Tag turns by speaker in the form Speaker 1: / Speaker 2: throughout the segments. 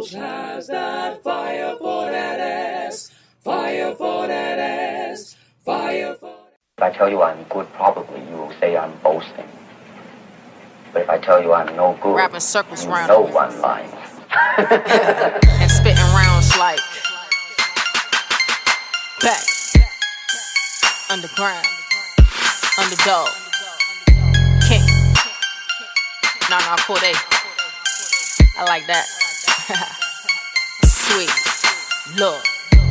Speaker 1: Roach has that fire for that ass. Fire for that ass. Fire for that.
Speaker 2: If I tell you I'm good, probably you will say I'm boasting. But if I tell you I'm no good,
Speaker 3: rapping circles
Speaker 2: you
Speaker 3: round
Speaker 2: know one line.
Speaker 3: and spitting rounds like back, underground, underdog, king. Nah Corde. I like that. Sweet. Look.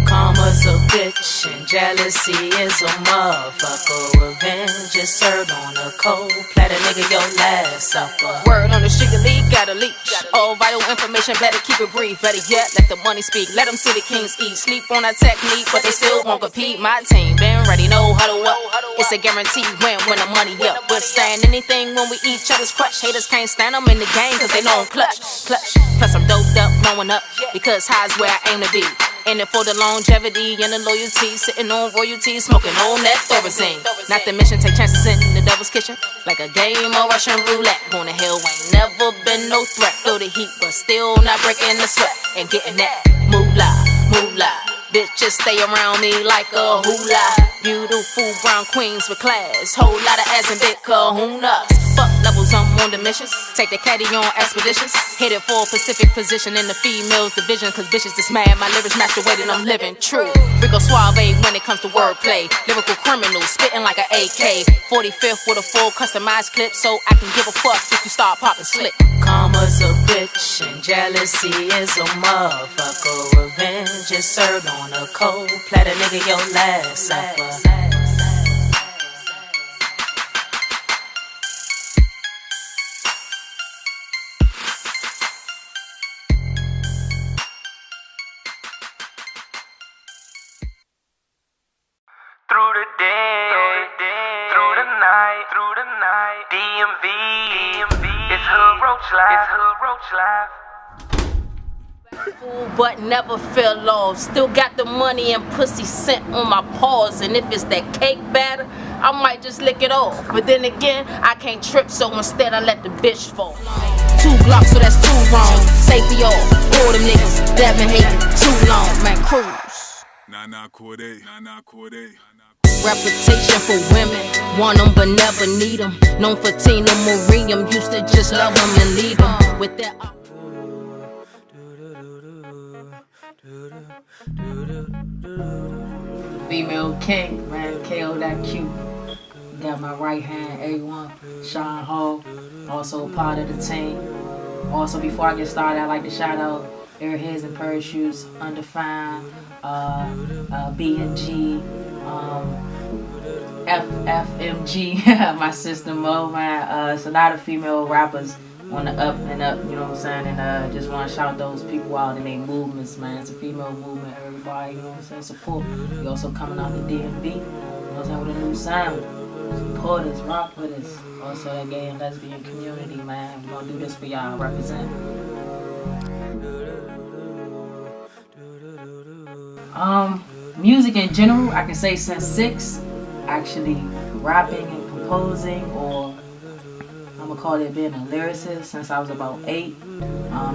Speaker 3: Karma's a bitch and jealousy is a motherfucker. Revenge is served on a cold platter, nigga, your last supper. Word on the street, the league got a leech. All vital information, better keep it brief. Better yet, let the money speak. Let them see the kings eat. Sleep on that technique, but they still won't compete. My team been ready, no huddle up. It's a guaranteed win when the money up. Withstand anything when we each other's crush. Haters can't stand them in the game cause they know I'm clutch. Plus I'm doped up, blowing up, because high's where I aim to be. In it for the longevity and the loyalty, sitting on royalty, smoking on that Thorazine. Not the mission, take chances in the devil's kitchen, like a game of Russian roulette. Going to hell ain't never been no threat. Feel the heat, but still not breaking the sweat and getting that moolah. Bitches stay around me like a hula. Beautiful brown queens with class, whole lot of ass and big kahunas. Fuck levels, I'm on the missions. Take the caddy on expeditions. Hit it for a Pacific position in the females division, cause bitches is mad. My lyrics match the way that I'm living true. Rico Suave when it comes to wordplay. Lyrical criminal, spitting like an AK. 45th with a full customized clip, so I can give a fuck if you start popping slick. Karma's a bitch and jealousy is a motherfucker. Revenge is served on a cold platter, nigga, your last supper.
Speaker 4: Through the day, through the night, DMV, it's HoodRoach Live.
Speaker 3: But never feel lost. Still got the money and pussy scent on my paws. And if it's that cake batter, I might just lick it off. But then again, I can't trip, so instead I let the bitch fall. 2 Glocks, so that's 2 wrong. Safety off, all them niggas that been hating too long. Man, cruise.
Speaker 5: Nah Corde.
Speaker 3: Reputation for women, want them but never need them. Known for Tina Marie, I'm used to just love them and leave them. With that female king, man, KO that cute. Got my right hand, A1, Sean Hall, also part of the team. Also, before I get started, I'd like to shout out Airheads and Parachutes, Undefined, B&G, FFMG, my sister Mo, man. It's a lot of female rappers on the up and up, you know what I'm saying? And just want to shout those people out in their movements, man. It's a female movement, everybody, you know what I'm saying? Support. We also coming out the DMV, you know what I'm saying, with a new sound. Support us, rock with us. Also that gay and lesbian community, man. We're gonna do this for y'all, represent. Music in general, I can say since 6, actually rapping and composing, or I'm gonna call it being a lyricist, since I was about 8.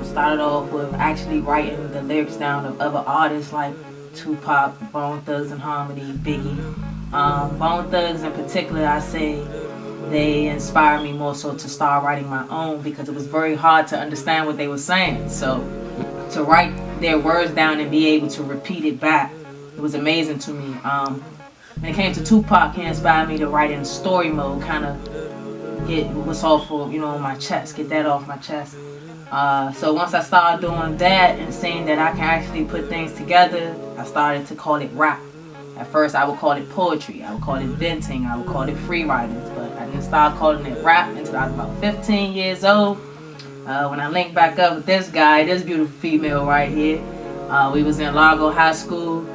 Speaker 3: Started off with actually writing the lyrics down of other artists like Tupac, Bone Thugs and Harmony, Biggie. Bone Thugs in particular, I say they inspired me more so to start writing my own, because it was very hard to understand what they were saying. So to write their words down and be able to repeat it back, it was amazing to me. When it came to Tupac, he inspired me to write in story mode, kind of get what's off of, on my chest, get that off my chest. So once I started doing that and seeing that I can actually put things together, I started to call it rap. At first I would call it poetry, I would call it venting, I would call it free writing, but I didn't start calling it rap until I was about 15 years old. When I linked back up with this guy, this beautiful female right here. We was in Largo High School.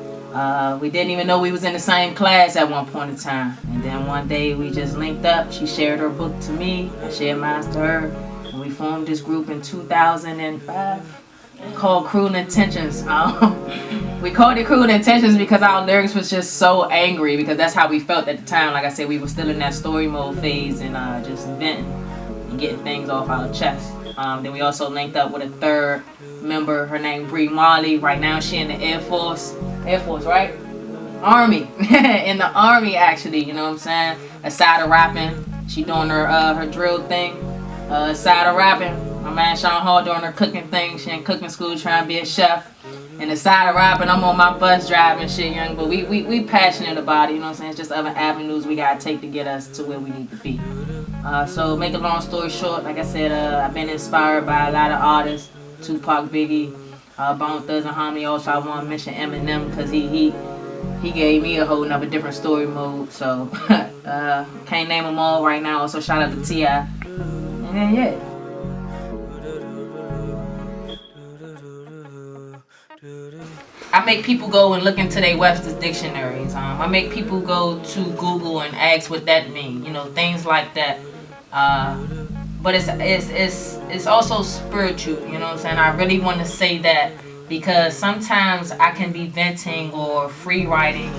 Speaker 3: We didn't even know we was in the same class at one point in time. And then one day we just linked up. She shared her book to me. I shared mine to her. And we formed this group in 2005 called Cruel Intentions. We called it Cruel Intentions because our lyrics was just so angry, because that's how we felt at the time. Like I said, we were still in that story mode phase and just venting and getting things off our chest. Then we also linked up with a third member member. Her name Bree Marley. Right now she in the Air Force. Air Force, right? Army. In the Army, actually. You know what I'm saying? Aside of rapping, she doing her drill thing. Aside of rapping, my man Sean Hall doing her cooking thing. She in cooking school trying to be a chef. And aside of rapping, I'm on my bus driving shit, young. But we passionate about it, you know what I'm saying? It's just other avenues we gotta take to get us to where we need to be. So make a long story short, like I said, I've been inspired by a lot of artists. Tupac, Biggie, Bone Thugs and Homie. Also, I want to mention Eminem because he gave me a whole nother different story mode. So can't name them all right now. Also, shout out to T.I. And then, yeah. I make people go and look into their Webster's dictionaries. I make people go to Google and ask what that means. You know, things like that. But it's also spiritual. You know what I'm saying? I really want to say that because sometimes I can be venting or free writing,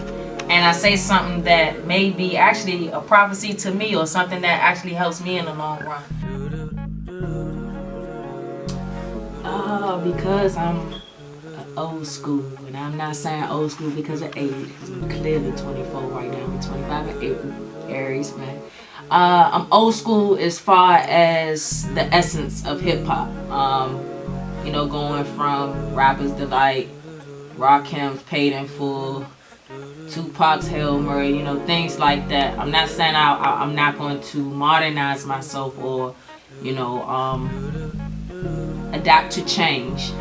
Speaker 3: and I say something that may be actually a prophecy to me or something that actually helps me in the long run. Because I'm old school, and I'm not saying old school because of age, because I'm clearly 24 right now. I'm 25 in April, Aries, man. I'm old school as far as the essence of hip-hop. You know, going from Rapper's Delight, Rakim's Paid in Full, Tupac's Hail Mary, you know, things like that. I'm not saying I'm not going to modernize myself or, you know, adapt to change.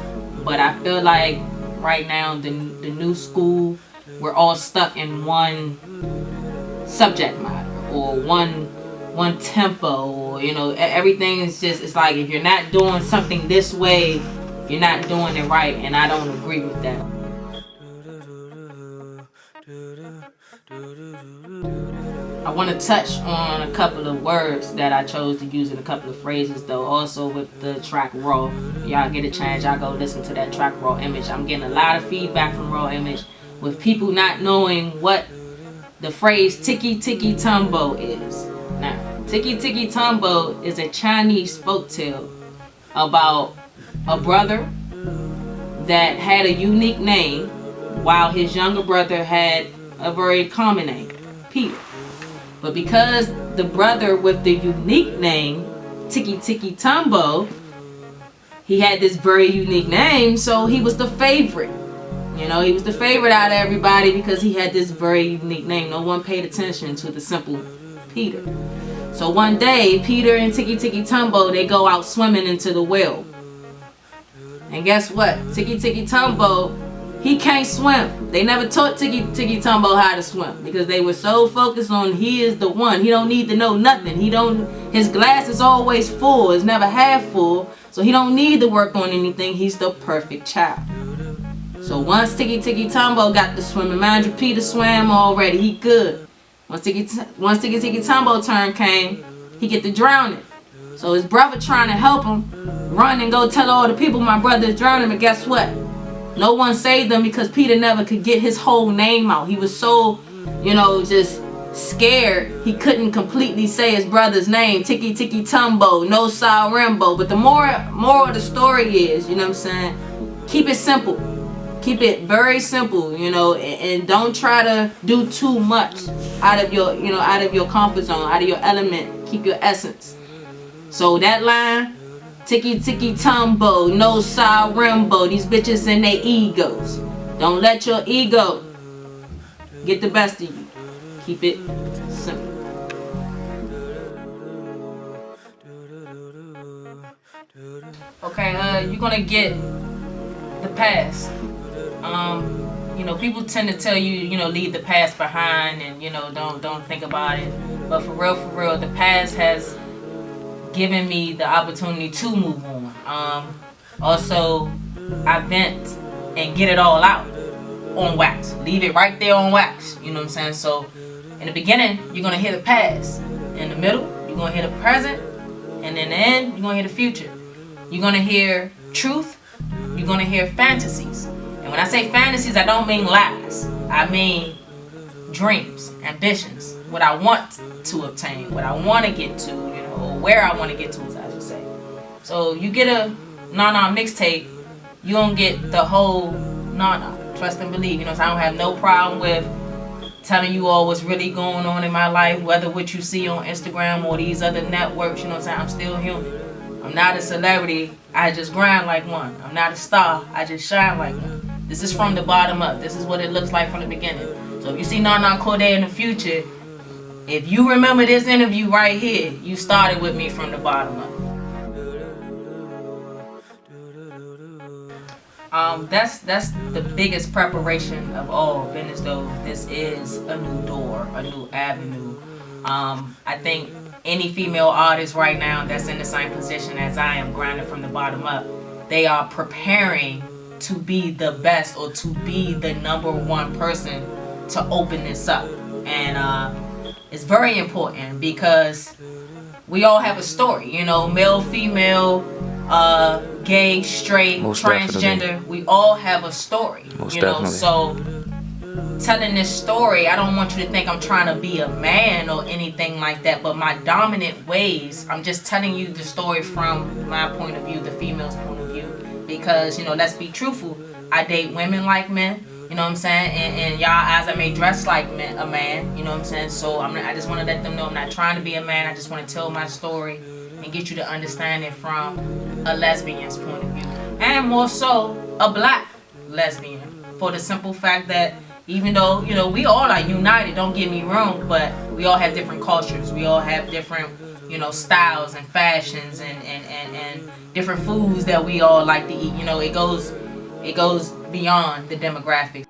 Speaker 3: But I feel like right now the new school, we're all stuck in one subject matter or one tempo, or you know, everything is just, it's like if you're not doing something this way, you're not doing it right, and I don't agree with that. I want to touch on a couple of words that I chose to use in a couple of phrases, though. Also with the track Raw, y'all get a chance, y'all go listen to that track Raw Image. I'm getting a lot of feedback from Raw Image with people not knowing what the phrase Tiki Tiki Tumbo is. Now, Tiki Tiki Tumbo is a Chinese folktale about a brother that had a unique name while his younger brother had a very common name, Peter. But because the brother with the unique name, Tiki Tiki Tumbo, he had this very unique name, so he was the favorite. You know, he was the favorite out of everybody because he had this very unique name. No one paid attention to the simple Peter. So one day, Peter and Tiki Tiki Tumbo, they go out swimming into the well. And guess what? Tiki Tiki Tumbo, he can't swim. They never taught Tiki Tiki Tumbo how to swim because they were so focused on he is the one. He don't need to know nothing. His glass is always full. It's never half full. So he don't need to work on anything. He's the perfect child. So once Tiki Tiki Tumbo got to swimming, mind you, Peter swam already. He good. Once Tiki Tiki Tumbo turn came, he get to drowning. So his brother trying to help him run and go tell all the people my brother is drowning. But guess what? No one saved him because Peter never could get his whole name out. He was so, you know, just scared he couldn't completely say his brother's name. Tiki Tiki Tumbo, no Sal Rambo. But the more of the story is, you know what I'm saying, keep it simple. Keep it very simple, you know, and don't try to do too much out of your, you know, out of your comfort zone, out of your element. Keep your essence. So that line, Tiki Tiki Tumbo, no Sal Rambo, these bitches and their egos. Don't let your ego get the best of you. Keep it simple. Okay, you're gonna get the past. You know, people tend to tell you, you know, leave the past behind and, you know, don't think about it. But for real, the past has given me the opportunity to move on. Also, I vent and get it all out on wax. Leave it right there on wax. You know what I'm saying? So, in the beginning, you're going to hear the past. In the middle, you're going to hear the present. And in the end, you're going to hear the future. You're going to hear truth. You're going to hear fantasies. And when I say fantasies, I don't mean lies. I mean dreams, ambitions, what I want to obtain, what I want to get to, you know, or where I want to get to, as I should say. So you get a Nah mixtape, you don't get the whole Nah. Trust and believe. You know what I'm saying? I don't have no problem with telling you all what's really going on in my life, whether what you see on Instagram or these other networks. You know what I'm saying? I'm still human. I'm not a celebrity. I just grind like one. I'm not a star. I just shine like one. This is from the bottom up. This is what it looks like from the beginning. So if you see Nah Corde in the future, if you remember this interview right here, you started with me from the bottom up. That's the biggest preparation of all, being as though this is a new door, a new avenue. I think any female artist right now that's in the same position as I am, grinding from the bottom up, they are preparing to be the best or to be the #1 person to open this up. And it's very important because we all have a story, you know, male, female, gay, straight,
Speaker 6: Most
Speaker 3: transgender.
Speaker 6: definitely.
Speaker 3: We all have a story,
Speaker 6: Most
Speaker 3: you know.
Speaker 6: definitely.
Speaker 3: So telling this story, I don't want you to think I'm trying to be a man or anything like that, but my dominant ways, I'm just telling you the story from my point of view, the female's point of view, because, you know, let's be truthful, I date women like men, you know what I'm saying, and y'all eyes, I may dress like a man, you know what I'm saying. So I just want to let them know I'm not trying to be a man. I just want to tell my story and get you to understand it from a lesbian's point of view, and more so a black lesbian, for the simple fact that even though, you know, we all are united, don't get me wrong, but we all have different cultures, we all have different, you know, styles and fashions and different foods that we all like to eat. You know, it goes beyond the demographics.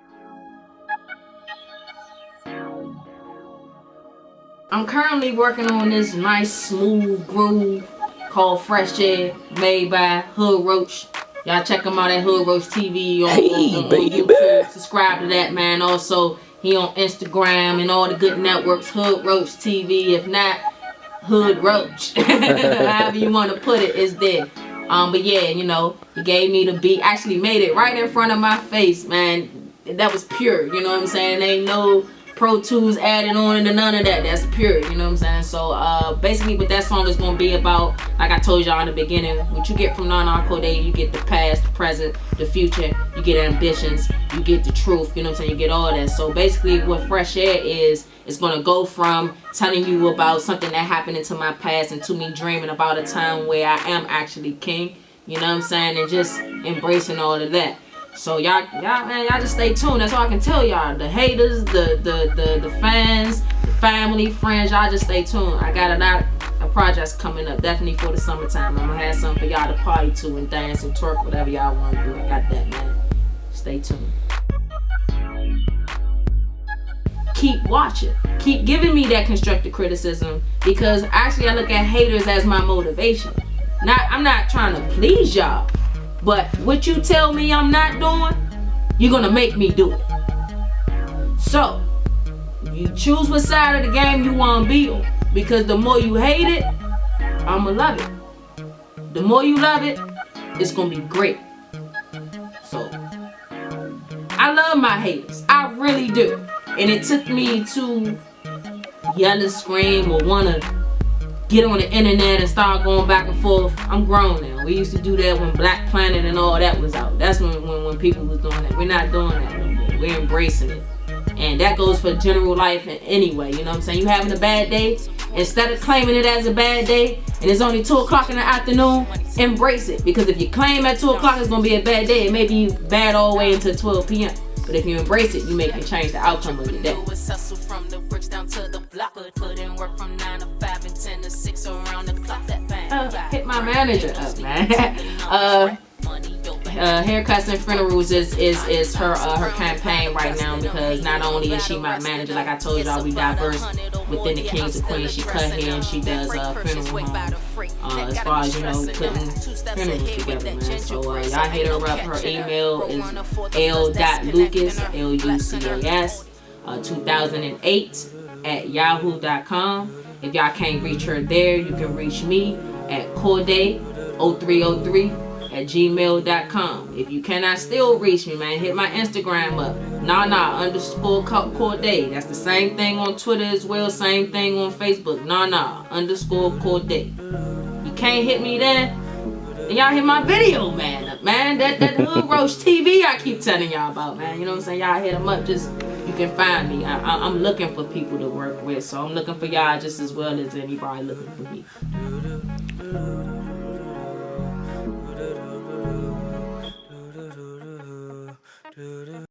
Speaker 3: I'm currently working on this nice smooth groove called Fresh Air, made by Hood Roach. Y'all check him out at HoodRoachTV on YouTube. Subscribe to that, man. Also, he on Instagram and all the good networks, HoodRoachTV. If not, Hood Roach. However you want to put it, is there. But yeah, you know, he gave me the beat. Actually made it right in front of my face, man. That was pure, you know what I'm saying? Ain't no Pro Tools added on into none of that. That's pure, you know what I'm saying? So basically what that song is going to be about, like I told y'all in the beginning, what you get from Nah Corde, you get the past, the present, the future, you get ambitions, you get the truth, you know what I'm saying? You get all that. So basically what Fresh Air is, it's going to go from telling you about something that happened into my past and to me dreaming about a time where I am actually king, you know what I'm saying? And just embracing all of that. So y'all just stay tuned. That's all I can tell y'all. The haters, the fans, the family, friends, y'all just stay tuned. I got a lot of projects coming up, definitely for the summertime. I'm gonna have something for y'all to party to and dance and twerk, whatever y'all want to do. I got that, man. Stay tuned. Keep watching. Keep giving me that constructive criticism, because actually I look at haters as my motivation. I'm not trying to please y'all. But what you tell me I'm not doing, you're gonna make me do it. So, you choose what side of the game you wanna be on. Because the more you hate it, I'ma love it. The more you love it, it's gonna be great. So, I love my haters. I really do. And it took me to yell and scream or wanna get on the internet and start going back and forth. I'm grown now. We used to do that when Black Planet and all that was out. That's when people was doing that. We're not doing that no more. We're embracing it. And that goes for general life anyway. You know what I'm saying? You having a bad day, instead of claiming it as a bad day and it's only 2 o'clock in the afternoon, embrace it. Because if you claim at 2 o'clock it's going to be a bad day, it may be bad all the way until 12 p.m. But if you embrace it, you make it change the outcome of your day. Hit my manager up, man. Haircuts and funerals is her campaign right now, because not only is she my manager, like I told y'all, we diverse within the Kings and Queens. She cut hair and she does funeral home. As far as, you know, putting funerals together, man. So y'all hit her up. Her email is l.lucas, Lucas, 2008 at yahoo.com. If y'all can't reach her there, you can reach me at Corde0303 at gmail.com. If you cannot still reach me, man, hit my Instagram up, _Corde. That's the same thing on Twitter as well, same thing on Facebook, _Corde. You can't hit me there, then y'all hit my video, man, up man. That Hood Roach TV I keep telling y'all about, man. You know what I'm saying? Y'all hit them up. Just, you can find me. I'm looking for people to work with. So I'm looking for y'all just as well as anybody looking for me.